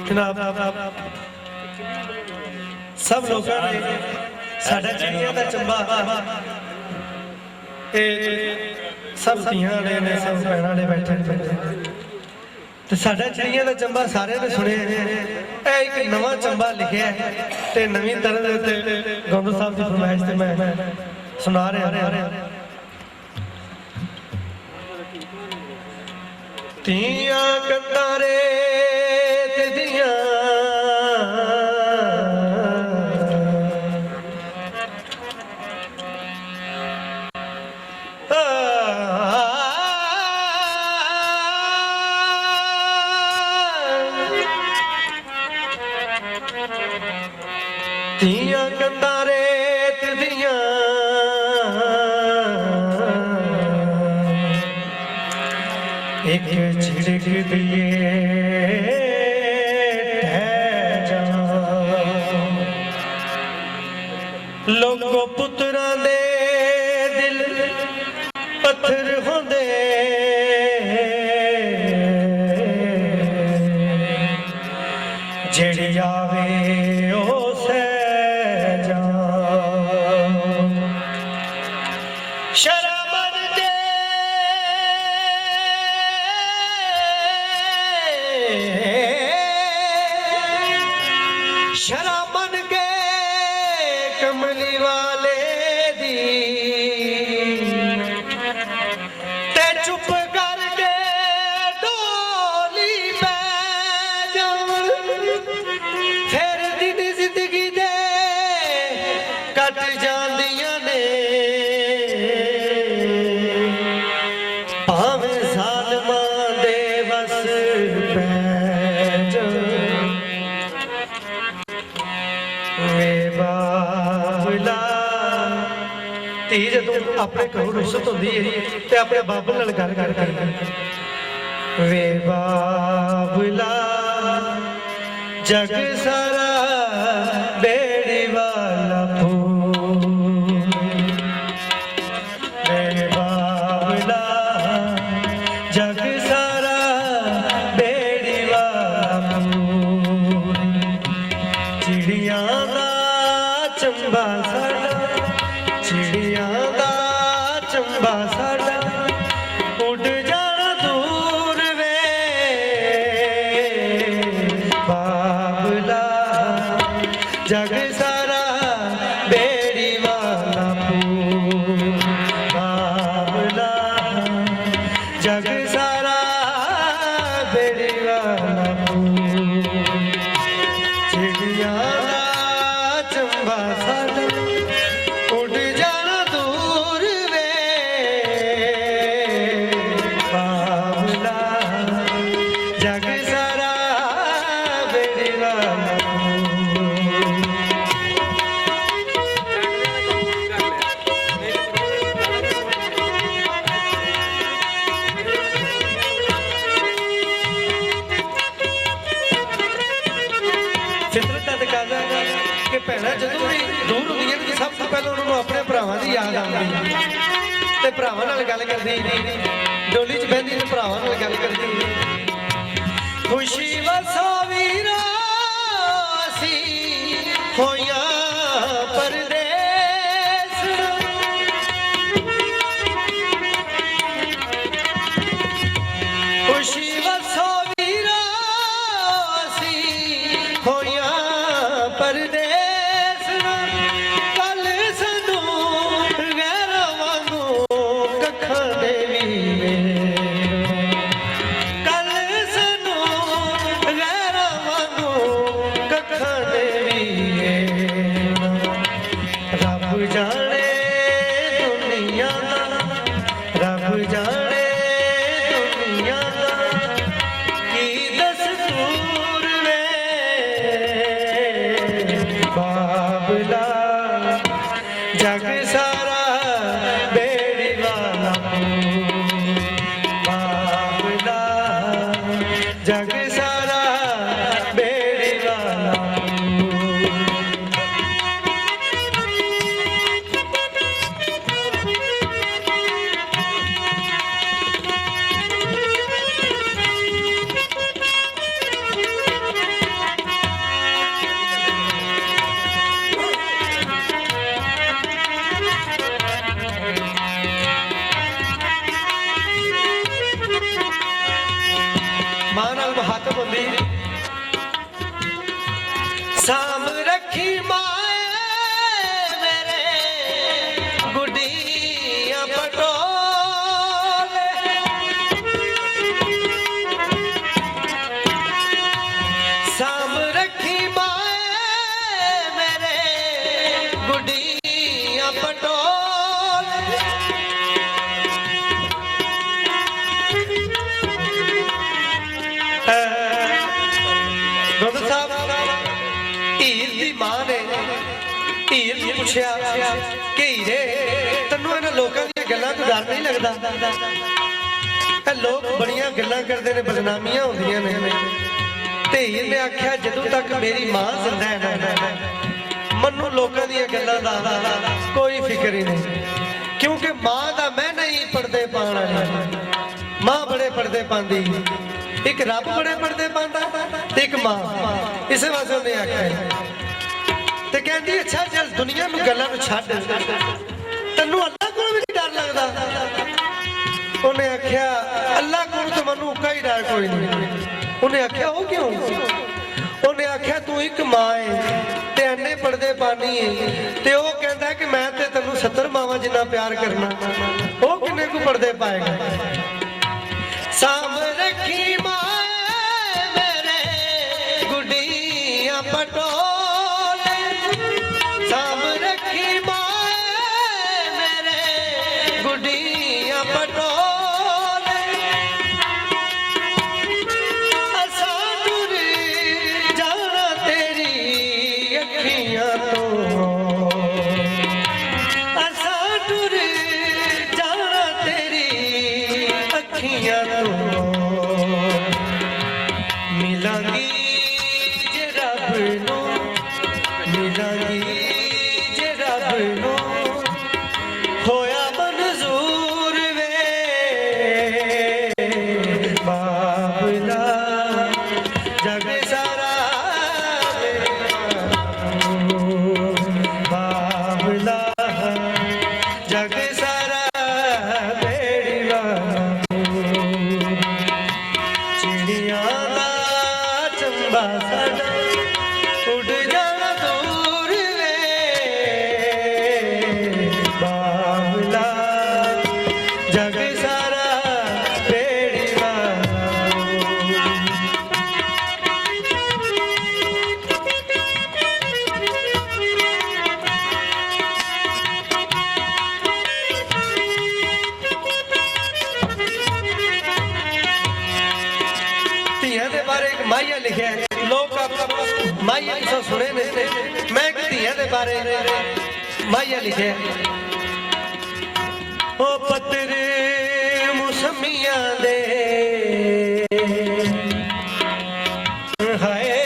जनाब सब लोगों ने साडा चिड़िया का चंबा सब धीआं ने सब भैणां ने बैठे ते साडा चिड़िया का चंबा सारे ने सुने एक नवा चंबा लिखिया ते नवीं तरह दे गौंदू साहब की फरमाइश ते मैं सुना रहा तियां कंधां रेत दियां तियां कंधां रेत दियां एक छिड़क दिए लोगों पुत्रां दे दिल पत्थर होंदे जेड़ी आवे ओ सह शर्मन के शराबन के कमली वाले दी ते चुप करके डोली पै जावन फिर दिन जिंदगी दे कट जांदियां ने भावें ज़ालिमां दे बस पै धी जदों अपने घरों रुसत होंदी है ते अपने बाबल नाल गल करदी वे बाबला जग सारा बेड़ी वाला फूल वे बाबला जग सारा बेड़ी वाला फूल चिड़ियां दा चंबा साडा चिड़ियां दा चंबा साडा उड़ जाना दूर वे बाबला जग सारा बेड़ी वाला फूल बाबला जग सारा बेड़ी वाला फूल चिड़ियां दा चंबा साडा भैणां जदों भी दूर होंदियां ने सब तो पहले उन्होंने अपने भरावां दी याद आउंदी ते भरावां नाल गल करदी डोली च बहिंदी ते भरावां नाल गल करदी खुशी वसो वीरा असी होइयां परदेस खुशी वसो वीरा असी होइयां परदेस जग सारा बेड़ी वाला बाबला जग सारा बेड़ी वाला ਦੀ ਮਾਂ ਨੇ ਹੀਰ ਨੂੰ ਪੁੱਛਿਆ ਕਿ ਹੀਰੇ ਤੈਨੂੰ ਇਹਨਾਂ ਲੋਕਾਂ ਦੀਆਂ ਗੱਲਾਂ ਤੋਂ ਡਰ ਨਹੀਂ ਲੱਗਦਾ? ਇਹ ਲੋਕ ਬੜੀਆਂ ਗੱਲਾਂ ਕਰਦੇ ਨੇ, ਬਦਨਾਮੀਆਂ ਹੁੰਦੀਆਂ ਨੇ। ਤੇ ਹੀਰ ਨੇ ਆਖਿਆ ਜਦੋਂ ਤੱਕ ਮੇਰੀ ਮਾਂ ਜ਼ਿੰਦਾ ਹੈ ਨਾ ਮੈਨੂੰ ਲੋਕਾਂ ਦੀਆਂ ਗੱਲਾਂ ਦਾ ਕੋਈ ਫਿਕਰ ਹੀ ਨਹੀਂ, ਕਿਉਂਕਿ ਮਾਂ ਦਾ ਮੈਂ ਨਹੀਂ ਪਰਦੇ ਪਾਉਣ ਵਾਲੀ। ਮਾਂ ਬੜੇ ਪਰਦੇ ਪਾਉਂਦੀ, ਇੱਕ ਰੱਬ ਬੜੇ ਪਰਦੇ ਪਾਉਂਦਾ ਤੇ ਇੱਕ ਮਾਂ। ਇਸੇ ਵਾਸਤੇ ਉਹਨੇ ਆਖਿਆ ਤੇ ਕਹਿੰਦੀ ਅੱਛਾ ਚੱਲ ਦੁਨੀਆ ਨੂੰ ਗੱਲਾਂ ਨੂੰ ਛੱਡ, ਤੈਨੂੰ ਅੱਲਾ ਕੋਲ ਵੀ ਡਰ ਲੱਗਦਾ? ਉਹਨੇ ਆਖਿਆ ਅੱਲਾ ਕੋਲ ਤਾਂ ਮੈਨੂੰ ਕੋਈ ਡਰ ਕੋਈ ਨਹੀਂ। ਉਹਨੇ ਆਖਿਆ ਉਹ ਕਿਉਂ? ਉਹਨੇ ਆਖਿਆ ਤੂੰ ਇੱਕ ਮਾਂ ਹੈ ਤੇ ਐਨੇ ਪਰਦੇ ਪਾਣੀ ਹੈ ਤੇ ਉਹ ਕਹਿੰਦਾ ਕਿ ਮੈਂ ਤੇ ਤੈਨੂੰ 70 ਮਾਵਾਂ ਜਿੰਨਾ ਪਿਆਰ ਕਰਨਾ, ਉਹ ਕਿੰਨੇ ਕੁ ਪਰਦੇ ਪਾਏਗਾ? ਸਾਂਭ ਰੱਖੀ ਮਾਂ ਮੇਰੇ ਗੁੱਡੀਆਂ ਪਟੋਲੇ, ਸਾਂਭ ਰੱਖੀ ਮਾਂ ਮੇਰੇ ਗੁੱਡੀਆਂ ਪਟੋਲੇ। ਮਾਈਆ ਲਿਖਿਆ ਲੋਕ ਮਾਈਆ ਸੋ ਸੁਣੇ ਨੇ, ਮੈਂ ਧੀਆਂ ਦੇ ਬਾਰੇ ਮਾਈਆ ਲਿਖਿਆ। ਉਹ ਪੱਤਰ ਮੌਸਮੀਆਂ ਦੇ ਹਾਏ,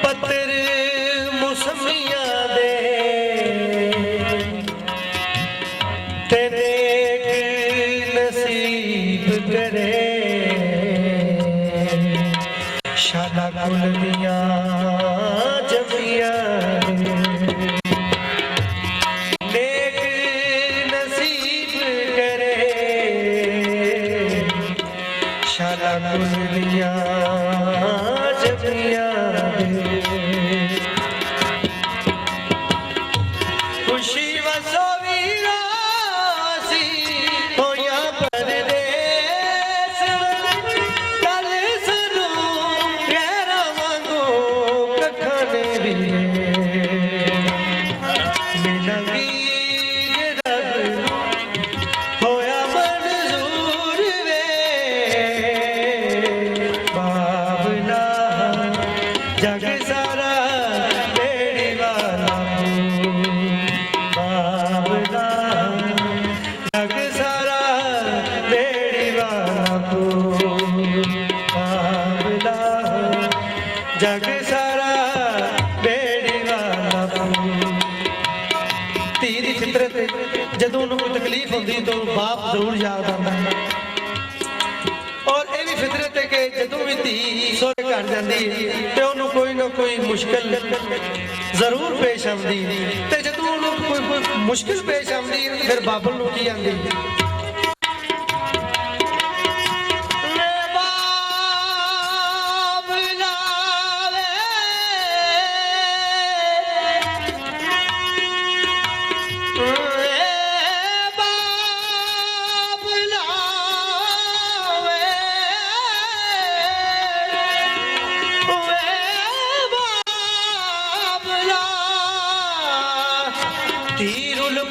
ਪੱਤਰ ਮੌਸਮੀਆਂ ਦੇ ਤੇਰੇ करे शाला कुल दिया जमिया नेक नसीब करे शाला कुल दिया जमिया खुशी वसो जग सारा बेड़ी वाला। धी दी फितरत जदों उन्हें कोई तकलीफ होती तो बाप जरूर याद आता है, और ये भी फितरत है कि जदों भी धी सोरे घर जाती तो उन्होंने कोई ना कोई मुश्किल जरूर पेश आती, तो जदों उन्होंने कोई मुश्किल पेश आती फिर बाबल नूं की आती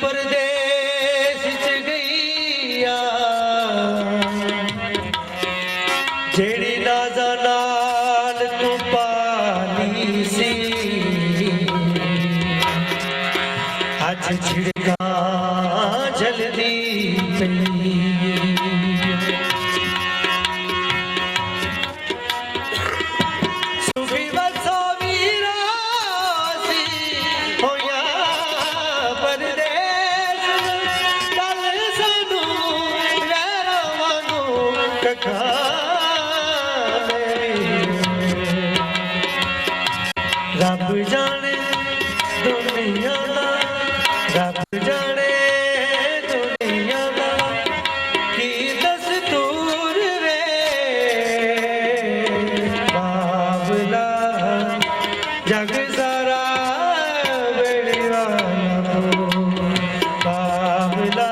परदेश च गई छिड़का जल्दी पई सुखी बसा वीरा सी होया परदेस कल सानू वैरों वांगू कखा रब जाने दुनिया दा रब जाने दुनिया दा की दस्तूर रे बाबला जग सारा बेड़ी वाला हो बाबला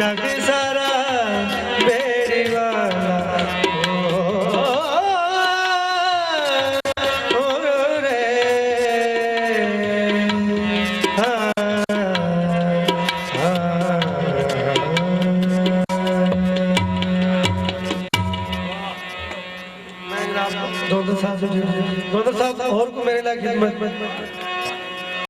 जग सारा बेड़ी वाला दोनों साहब और को मेरे लायक खिदमत